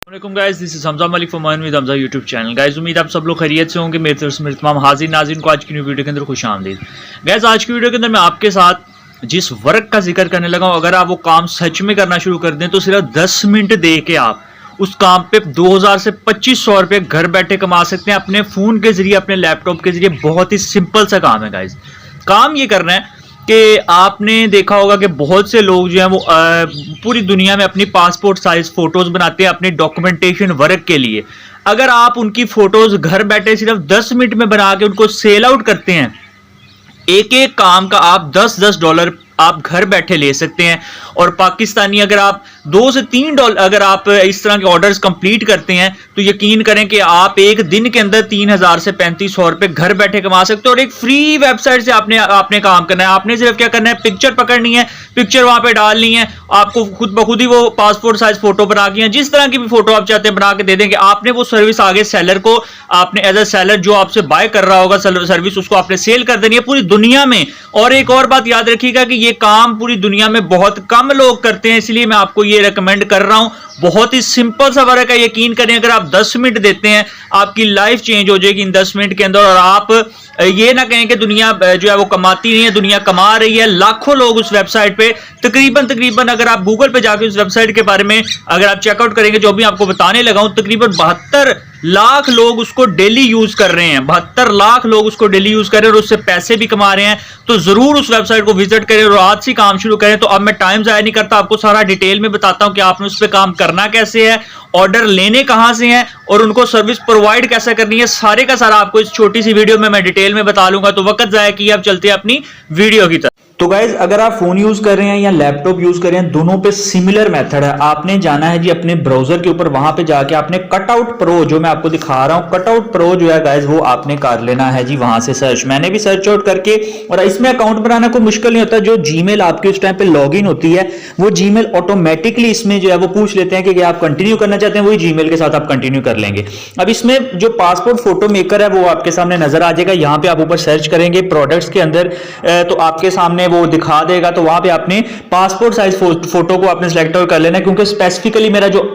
वालेकुम guys, this is Hamza Malik from with Hamza YouTube channel. Guys उम्मीद आप सब लोग खैरियत से होंगे। मेरी तरफ से मेरे तमाम हाजिर नाज़रीन को आज की न्यू वीडियो के अंदर खुश आमदीद। गाइस आज की वीडियो के अंदर मैं आपके साथ जिस वर्क का जिक्र करने लगा हूं, अगर आप वो काम सच में करना शुरू कर दें तो सिर्फ 10 मिनट दे के आप उस काम पे 2000 से 2500 रुपये घर बैठे कमा सकते हैं अपने फोन के जरिए, अपने लैपटॉप के जरिए। बहुत ही सिंपल सा काम है गाइस। काम ये करना है कि आपने देखा होगा कि बहुत से लोग जो हैं वो पूरी दुनिया में अपनी पासपोर्ट साइज फोटोज बनाते हैं अपने डॉक्यूमेंटेशन वर्क के लिए। अगर आप उनकी फोटोज घर बैठे सिर्फ 10 मिनट में बना के उनको सेल आउट करते हैं, एक एक काम का आप $10 आप घर बैठे ले सकते हैं। और पाकिस्तानी अगर आप $2 से $3 अगर आप इस तरह के ऑर्डर्स कंप्लीट करते हैं तो यकीन करें कि आप एक दिन के अंदर 3000 से 3500 रुपए घर बैठे कमा सकते हैं। और एक फ्री वेबसाइट से आपने काम करना है। आपने सिर्फ क्या करना है, पिक्चर पकड़नी है, पिक्चर वहां पे डालनी है, आपको खुद ब खुद ही वो पासपोर्ट साइज फोटो बना के, जिस तरह की भी फोटो आप चाहते हैं बना के दे देंगे। आपने वो सर्विस आगे सेलर को, आपने एज ए सेलर जो आपसे बाय कर रहा होगा सर्विस, उसको आपने सेल कर देनी है पूरी दुनिया में। और एक और बात याद रखिएगा कि ये काम पूरी दुनिया में बहुत कम लोग करते हैं, इसलिए मैं आपको ये रेकमेंड कर रहा हूं। बहुत ही सिंपल सा वर्क है, यकीन करें अगर आप 10 मिनट देते हैं आपकी लाइफ चेंज हो जाएगी इन 10 मिनट के अंदर। और आप ये ना कहें कि दुनिया जो है वो कमाती नहीं है, दुनिया कमा रही है। लाखों लोग उस वेबसाइट पे तकरीबन अगर आप गूगल पे जाकर उस वेबसाइट के बारे में अगर आप चेकआउट करेंगे, जो भी आपको बताने लगा हूं, तकरीबन 72 लाख लोग उसको डेली यूज कर रहे हैं। 72 लाख लोग उसको डेली यूज कर रहे हैं और उससे पैसे भी कमा रहे हैं। तो जरूर उस वेबसाइट को विजिट करें और आज से काम शुरू करें। तो अब मैं टाइम जाया नहीं करता, आपको सारा डिटेल में बताता हूं कि आपने उस पर काम करना कैसे है, ऑर्डर लेने कहां से हैं और उनको सर्विस प्रोवाइड कैसे करनी है। सारे का सारा आपको इस छोटी सी वीडियो में मैं डिटेल में बता लूंगा। तो वक्त जाया किए, अब चलते हैं अपनी वीडियो की तरफ। तो गाइज अगर आप फोन यूज कर रहे हैं या लैपटॉप यूज कर रहे हैं, दोनों पे सिमिलर मेथड है। आपने जाना है जी अपने ब्राउजर के ऊपर, वहां पे जाके आपने कटआउट प्रो जो मैं आपको दिखा रहा हूं, कटआउट प्रो जो है गाइज वो आपने कर लेना है जी वहां से सर्च। मैंने भी सर्च आउट करके, और इसमें अकाउंट बनाना कोई मुश्किल नहीं होता। जो जीमेल आपके उस टाइम पे लॉगिन होती है वो जीमेल ऑटोमेटिकली इसमें जो है वो पूछ लेते हैं कि आप कंटिन्यू करना चाहते हैं, वही जीमेल के साथ आप कंटिन्यू कर लेंगे। अब इसमें जो पासपोर्ट फोटो मेकर है वो आपके सामने नजर आ जाएगा। यहां पे आप ऊपर सर्च करेंगे प्रोडक्ट्स के अंदर तो आपके सामने वो दिखा देगा। तो वहां पे आपने पासपोर्ट साइज फोटो को आपने सिलेक्ट कर लेना है, क्योंकि स्पेसिफिकली मेरा जो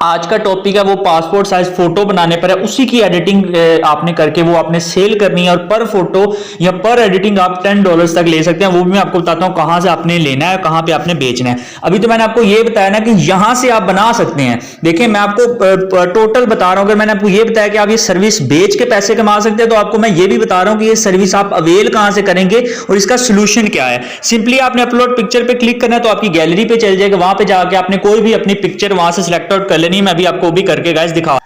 आज का टॉपिक है वो पासपोर्ट साइज फोटो बनाने पर है। उसी की एडिटिंग आपने करके वो आपने सेल करनी है और पर फोटो या पर एडिटिंग आप $10 तक ले सकते हैं। वो भी मैं आपको बताता हूं कहां से आपने लेना है, कहां पे आपने बेचना है। अभी तो मैंने आपको ये बताया ना कि यहां से आप बना सकते हैं। देखिए मैं आपको टोटल बता रहा हूं। अगर मैंने आपको ये बताया कि आप ये सर्विस बेच के पैसे कमा सकते हैं, तो आपको मैं ये भी बता रहा हूं कि ये सर्विस आप अवेल कहां से करेंगे और इसका सोल्यूशन क्या है। सिंपली आपने अपलोड पिक्चर पे क्लिक करना है तो आपकी गैलरी पे चल जाएगा। वहां पे जाके आपने कोई भी अपनी पिक्चर वहां से सिलेक्ट आउट कर लेनी। मैं भी आपको भी करके गाइस दिखा।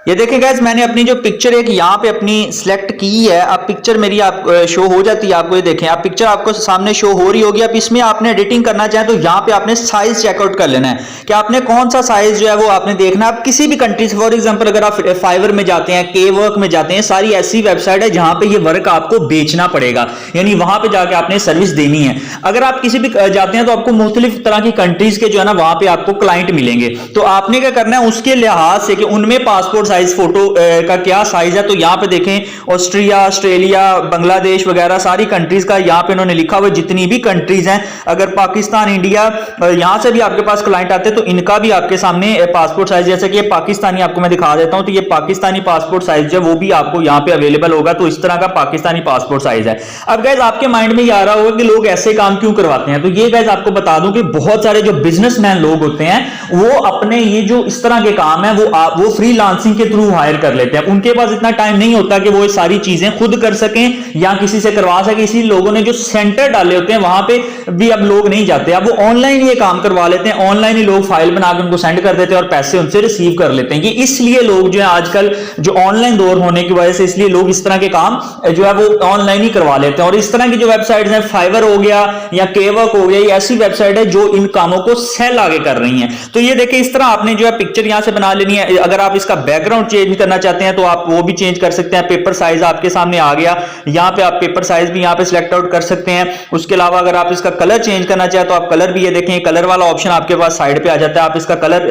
ये देखिए गाइस मैंने अपनी जो पिक्चर एक यहाँ पे अपनी सिलेक्ट की है। अब पिक्चर मेरी आप शो हो जाती है आपको। ये देखें आप पिक्चर आपको सामने शो हो रही होगी। अब इसमें आपने एडिटिंग करना चाहें तो यहाँ पे आपने साइज चेकआउट कर लेना है कि आपने कौन सा साइज जो है वो आपने देखना है। आप किसी भी कंट्री से, फॉर एग्जांपल अगर आप फाइवर में जाते हैं, के वर्क में जाते हैं, सारी ऐसी वेबसाइट है जहां पे ये वर्क आपको बेचना पड़ेगा, यानी वहां पे जाके आपने सर्विस देनी है। अगर आप किसी भी जाते हैं तो आपको मुख्तलिफ तरह की कंट्रीज के जो है ना वहां पे आपको क्लाइंट मिलेंगे। तो आपने क्या करना है उसके लिहाज से कि उनमें पासपोर्ट साइज फोटो का क्या साइज है। तो यहां पे देखें ऑस्ट्रिया, ऑस्ट्रेलिया, बांग्लादेश वगैरह सारी कंट्रीज का यहां पे इन्होंने लिखा हुआ है, जितनी भी कंट्रीज हैं। अगर पाकिस्तान, इंडिया, यहां से भी आपके पास क्लाइंट आते हैं तो इनका भी आपके सामने पासपोर्ट साइज, जैसे कि पाकिस्तानी आपको मैं दिखा देता हूं, तो ये पाकिस्तानी पासपोर्ट साइज जो वो भी आपको यहां पे अवेलेबल होगा। तो इस तरह का पाकिस्तानी पासपोर्ट साइज है। अब गाइस आपके माइंड में ये आ रहा होगा कि लोग ऐसे काम क्यों करवाते हैं। तो ये गाइस आपको बता दूं कि बहुत सारे जो बिजनेसमैन लोग होते हैं वो अपने ये जो इस तरह के काम है वो फ्रीलांसिंग के थ्रू हायर कर लेते हैं। उनके पास इतना टाइम नहीं होता कि वो ये सारी चीजें खुद कर सकें या किसी से करवा सकें। इसी लोगों ने जो सेंटर डाले होते हैं वहां पे भी अब लोग नहीं जाते, अब वो ऑनलाइन ये काम करवा लेते हैं। ऑनलाइन ही लोग फाइल बनाकर उनको सेंड कर देते हैं और पैसे उनसे रिसीव कर लेते हैं। ये इसलिए लोग जो है आजकल जो ऑनलाइन दौर होने की वजह से इसलिए लोग इस तरह के काम जो है वो ऑनलाइन ही करवा लेते हैं। और इस तरह की जो वेबसाइट्स हैं, फाइवर हो गया या केवर्क हो गया, ये ऐसी वेबसाइट है जो इन कामों को सेल आगे कर रही हैं। तो ये देखिए इस तरह आपने जो है पिक्चर यहां से बना लेनी है। अगर आप इसका बैकग्राउंड बैकग्राउंड चेंज करना चाहते हैं तो आप वो भी चेंज कर सकते हैं। पेपर साइज आपके सामने आ गया, यहाँ पे आप पेपर साइज भी यहाँ पे सिलेक्ट आउट कर सकते हैं। उसके अलावा अगर आप इसका कलर चेंज करना चाहें तो आप कलर भी, ये देखें कलर वाला ऑप्शन आपके पास साइड पे आ जाता है। आप इसका कलर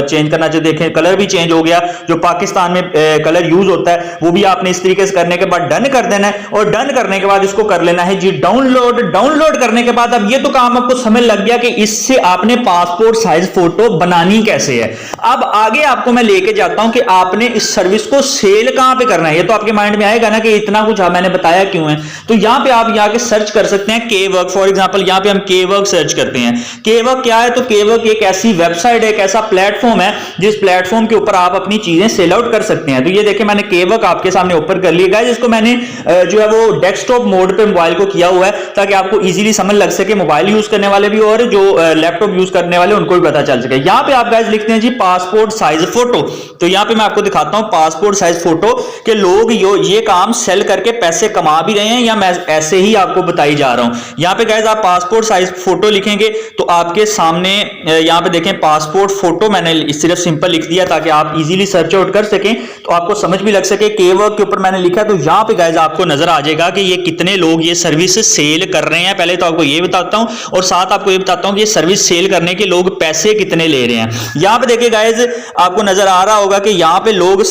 चेंज करना चाहते, देखें कलर भी चेंज हो गया। जो पाकिस्तान में कलर यूज होता है वो भी आपने इस तरीके से करने के बाद डन कर देना है, और डन करने के बाद इसको कर लेना है जी डाउनलोड। डाउनलोड करने के बाद अब ये तो काम आपको समझ लग गया कि इससे आपने पासपोर्ट साइज फोटो बनानी कैसे है। अब आगे आपको मैं लेके जाता हूं कि आपने इस सर्विस को सेल कहां पे करना है। ये तो आपके माइंड में आएगा ना कि इतना कुछ मैंने बताया क्यों है। तो यहां पे आप यहाँ के सर्च कर सकते हैं के वर्क। फॉर एग्जांपल यहां पे हम के वर्क सर्च करते हैं। के वर्क क्या है? तो के वर्क एक ऐसी वेबसाइट है, एक ऐसा प्लेटफॉर्म है जिस प्लेटफॉर्म के ऊपर आप अपनी चीजें सेल आउट कर सकते हैं। तो ये देखिए मैंने के वर्क आपके सामने ओपन कर लिया गाइस। इसको मैंने जो है वो डेस्कटॉप मोड पे मोबाइल को किया हुआ है ताकि आपको इजीली समझ लग सके, मोबाइल यूज करने वाले भी और जो लैपटॉप यूज करने वाले उनको भी पता चल सके। यहां पे आप गाइस लिखते हैं जी पासपोर्ट साइज फोटो। तो यहां पे मैं आपको दिखाता हूं पासपोर्ट साइज फोटो के लोग ये काम सेल करके पैसे कमा भी रहे हैं या मैं ऐसे ही आपको बताई जा रहा हूं। यहां पे गाइस आप पासपोर्ट साइज फोटो लिखेंगे तो आपके सामने यहां पे देखें पासपोर्ट फोटो, मैंने सिर्फ सिंपल लिख दिया ताकि आप इजीली सर्च आउट कर सकें, तो आपको समझ भी लग सके। के वर्क के ऊपर मैंने लिखा, तो यहां पे गाइस आपको नजर आ जाएगा कि ये कितने लोग ये सर्विस सेल कर रहे हैं। पहले तो आपको ये बताता हूं और साथ आपको ये बताता हूं कि ये सर्विस सेल करने के लोग पैसे कितने ले रहे हैं। यहां पे देखिए गाइस आपको नजर आ रहा होगा कि यहां पे लोग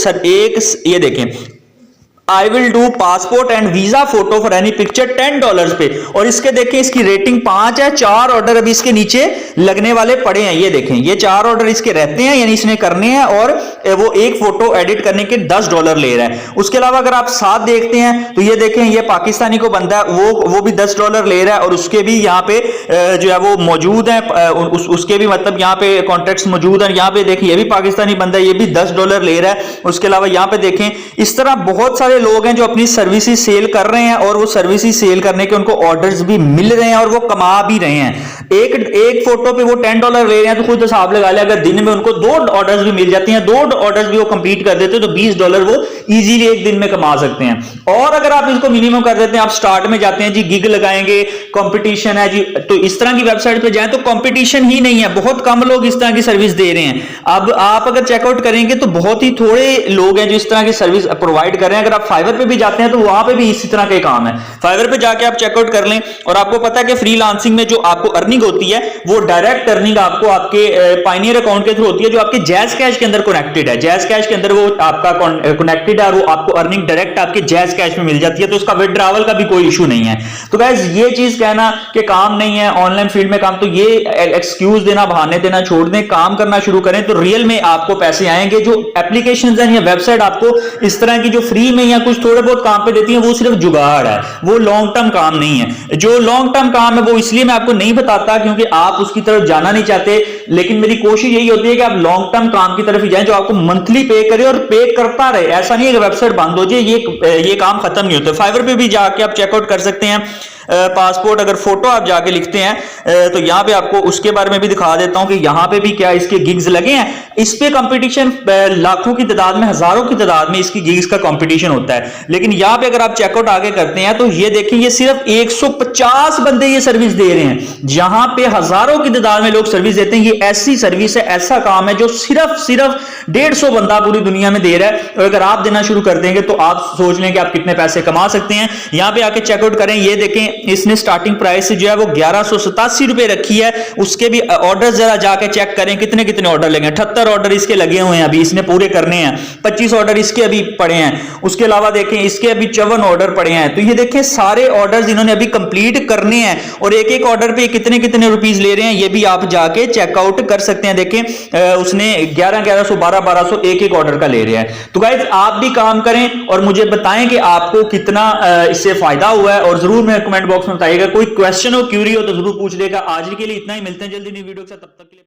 ये देखें I will do passport and visa photo for any picture $10 पे, और इसके देखें इसकी रेटिंग 5 है। 4 ऑर्डर अभी इसके नीचे लगने वाले पड़े हैं। ये देखें ये 4 ऑर्डर इसके रहते हैं, यानी इसने करने हैं, और वो एक फोटो एडिट करने के $10 ले रहा है। उसके अलावा अगर आप साथ देखते हैं तो ये देखें ये पाकिस्तानी को बंदा है, वो भी $10 ले रहा है, और उसके भी यहाँ पे जो है वो मौजूद है, उसके भी मतलब यहाँ पे कॉन्ट्रैक्ट्स मौजूद है। यहाँ पे देखें ये भी पाकिस्तानी बंदा है, ये भी $10 ले रहा है। उसके अलावा यहाँ पे देखें इस तरह बहुत सारे लोग हैं जो अपनी सर्विसेज सेल कर रहे हैं, और वो सर्विसेज सेल करने के उनको ऑर्डर्स भी मिल रहे हैं और वो कमा भी रहे हैं। एक फोटो पे वो $10 ले रहे हैं, तो खुद हिसाब लगा ले अगर दिन में उनको 2 ऑर्डर्स भी मिल जाती हैं, 2 ऑर्डर्स भी वो कंप्लीट कर देते हैं, तो $20 वो इजीली एक दिन में कमा सकते हैं। और अगर आप इसको मिनिमम कर देते हैं, आप स्टार्ट में जाते हैं जी गिग लगाएंगे, कंपटीशन है जी, तो इस तरह की वेबसाइट पे जाएं तो कंपटीशन ही नहीं है, बहुत कम लोग इस तरह की सर्विस दे रहे हैं। अब आप अगर चेकआउट करेंगे तो बहुत ही थोड़े लोग हैं जो इस तरह की सर्विस प्रोवाइड कर रहे हैं। अगर आप फाइवर पे भी जाते हैं तो वहां पे भी इसी तरह के काम है। फाइवर पे जाके आप चेकआउट कर लें, और आपको पता है कि फ्रीलांसिंग में जो आपको अर्निंग होती है वो डायरेक्ट अर्निंग आपको आपके पायनियर अकाउंट के थ्रू होती है, जो आपके जैज कैश के अंदर कनेक्टेड है। जैज कैश के अंदर वो आपका कनेक्टेड है, और वो आपको अर्निंग डायरेक्ट आपके जैज कैश में मिल जाती है, तो उसका विड्रॉवल का भी कोई इशू नहीं है। तो गाइस ये चीज कहना कि काम नहीं है ऑनलाइन फील्ड में काम, तो ये एक्सक्यूज देना, बहाने देना छोड़ दें, काम करना शुरू करें तो रियल में आपको पैसे आएंगे। जो एप्लीकेशंस हैं या वेबसाइट आपको इस तरह की जो फ्री में या कुछ थोड़े बहुत काम पे देती हैं, वो सिर्फ जुगाड़ है, वो लॉन्ग टर्म काम नहीं है। जो लॉन्ग टर्म काम है वो इसलिए मैं आपको नहीं बताता क्योंकि आप उसकी तरफ जाना नहीं चाहते, लेकिन मेरी कोशिश यही होती है कि आप लॉन्ग टर्म काम की तरफ ही जाएं जो आपको मंथली पे करे और पे करता रहे। ऐसा नहीं है कि वेबसाइट बंद हो जाए, ये काम खत्म नहीं होता। फाइवर पे भी जाके आप चेकआउट कर सकते हैं। पासपोर्ट अगर फोटो आप जाके लिखते हैं तो यहां पे आपको उसके बारे में भी दिखा देता हूं कि यहां पे भी क्या इसके गिग्स लगे हैं। इस पे कंपटीशन लाखों की तादाद में, हजारों की तादाद में इसकी गिग्स का कंपटीशन होता है। लेकिन यहां पे अगर आप चेकआउट आगे करते हैं तो ये देखें ये सिर्फ 150 बंदे ये सर्विस दे रहे हैं, जहां पे हजारों की तादाद में लोग सर्विस देते हैं। ये ऐसी सर्विस है, ऐसा काम है जो सिर्फ 150 बंदा पूरी दुनिया में दे रहा है, और अगर आप देना शुरू कर देंगे तो आप सोच लें कि आप कितने पैसे कमा सकते हैं। यहां पे आके चेकआउट करें, ये देखें इसने स्टार्टिंग प्राइस जो है वो 1187 रुपए रखी है। उसके भी ऑर्डर जरा जाके चेक करें कितने कितने ऑर्डर लगे। 78 ऑर्डर इसके लगे हुए हैं, अभी इसने पूरे करने हैं। 25 ऑर्डर इसके अभी पड़े हैं। उसके अलावा देखें इसके अभी 54 ऑर्डर पड़े हैं। तो ये देखें सारे ऑर्डर इन्होंने अभी कंप्लीट करने हैं, और एक एक ऑर्डर पे कितने कितने रुपीस ले रहे हैं ये भी आप जाके चेकआउट कर सकते हैं। देखें उसने 1100 1200 एक एक ऑर्डर का ले रहे हैं। तो गाइस आप भी काम करें और मुझे बताएं कि आपको कितना इससे फायदा हुआ है, और जरूर मेरे कमेंट बॉक्स में बताइएगा। कोई क्वेश्चन हो, क्यूरी हो तो जरूर पूछ लेगा। आज के लिए इतना ही, मिलते हैं जल्दी नई वीडियो के साथ, तब तक के लिए।